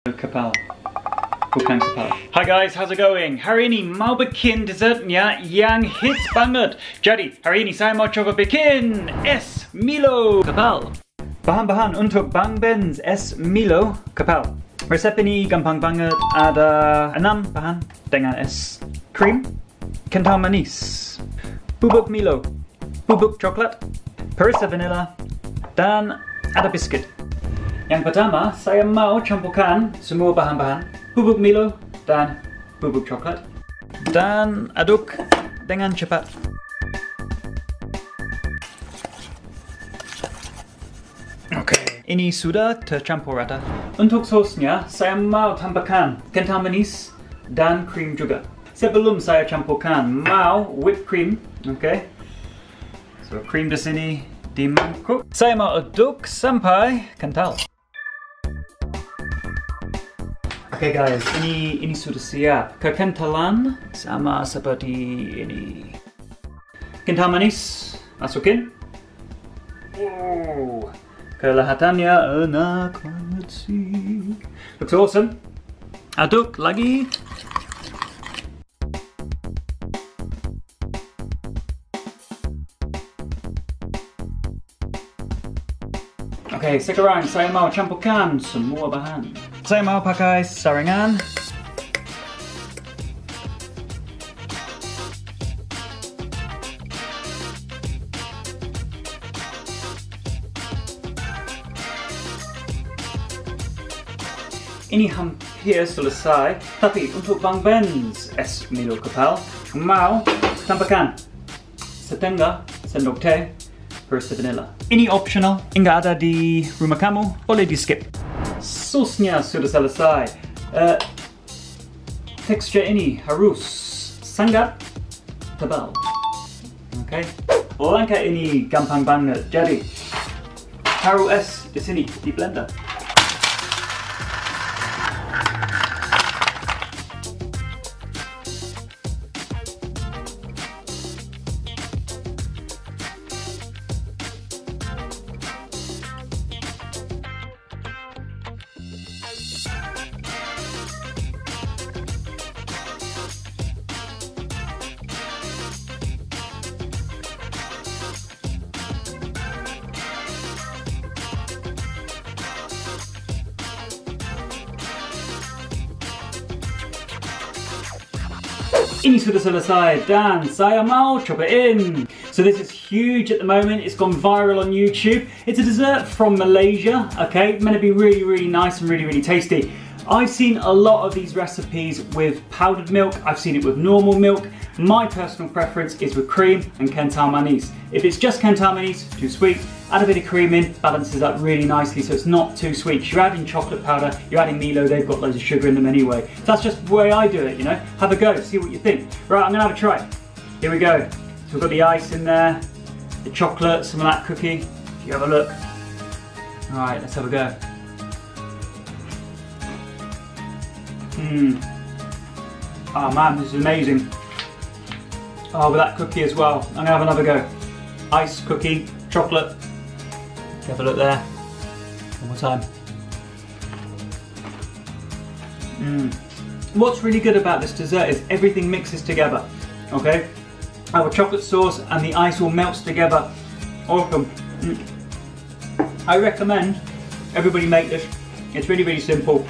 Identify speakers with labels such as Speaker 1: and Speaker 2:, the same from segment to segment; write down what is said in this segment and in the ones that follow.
Speaker 1: Kepal. Bukan Kepal. Hi guys, how's it going? Hari ini mau bikin dessertnya yang hits banget. Jadi, hari ini saya mau coba bikin es Milo Kepal. Bahan-bahan untuk Bang Ben's es Milo Kepal. Resep ini gampang banget. Ada 6 bahan dengan es krim, kental manis, bubuk Milo, bubuk coklat, Perisa vanila, dan ada biskuit. Yang pertama, saya mau campurkan semua bahan-bahan bubuk Milo dan bubuk coklat dan aduk dengan cepat. Oke, ini sudah tercampur rata. Untuk sosnya, saya mau tambahkan kental manis dan krim juga. Sebelum saya campurkan, mau whipped cream, oke? So krim di sini di mangkuk. Saya mau aduk sampai kental. Oke guys, ini sudah siap. Kekentalan sama seperti ini. Kental manis masukin. Kelihatannya enak banget sih. Looks awesome. Aduk lagi. Oke, sekarang saya mau campurkan semua bahan. Saya mau pakai saringan. Ini hampir selesai, tapi untuk Bang Ben's es Milo Kepal, mau tambahkan setengah sendok teh Perisa vanila. Ini optional, enggak ada di rumah kamu, boleh di skip. Sosnya sudah selesai. Tekstur ini harus sangat tebal. Oke. Langkah ini gampang banget. Jadi, taruh es di sini di blender. Ini sudah selesai dan saya mau cobain. So this is huge at the moment. It's gone viral on YouTube. It's a dessert from Malaysia. Okay, meant to be really nice and really tasty. I've seen a lot of these recipes with powdered milk. I've seen it with normal milk. My personal preference is with cream and kental manis. If it's just kental manis, too sweet. Add a bit of cream in, balances up really nicely so it's not too sweet. You're adding chocolate powder, you're adding Milo, they've got loads of sugar in them anyway. So that's just the way I do it, you know. Have a go, see what you think. Right, I'm gonna have a try. Here we go. So we've got the ice in there, the chocolate, some of that cookie. If you have a look. All right, let's have a go. Oh man, this is amazing. Oh, with that cookie as well. I'm gonna have another go. Ice, cookie, chocolate. Have a look there. One more time. What's really good about this dessert is everything mixes together. Okay? Our chocolate sauce and the ice all melts together. Awesome. I recommend everybody make this. It's really simple.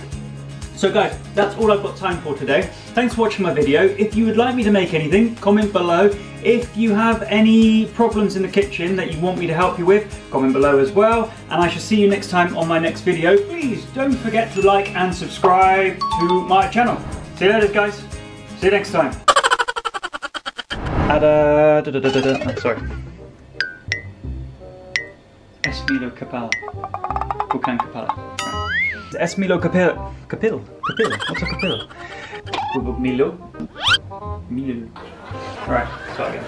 Speaker 1: So guys, that's all I've got time for today. Thanks for watching my video. If you would like me to make anything, comment below. If you have any problems in the kitchen that you want me to help you with, comment below as well. And I shall see you next time on my next video. Please don't forget to like and subscribe to my channel. See you later guys. See you next time. Sorry. Es Milo Kepal. Bukan Kepal. Es Milo Kepil. What's a Kepil? Bubuk Milo. Alright, start again.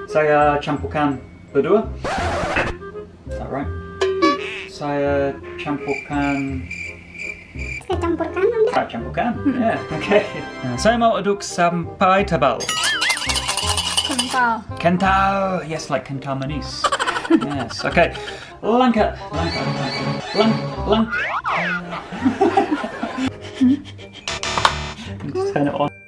Speaker 1: Saya campurkan berdua. Is that right? Saya campurkan. Saya campurkan. Yeah, okay. Saya mau aduk sampai tebal. Kental. Yes, like kental manis. Yes, okay. Langkah. Just turn it on.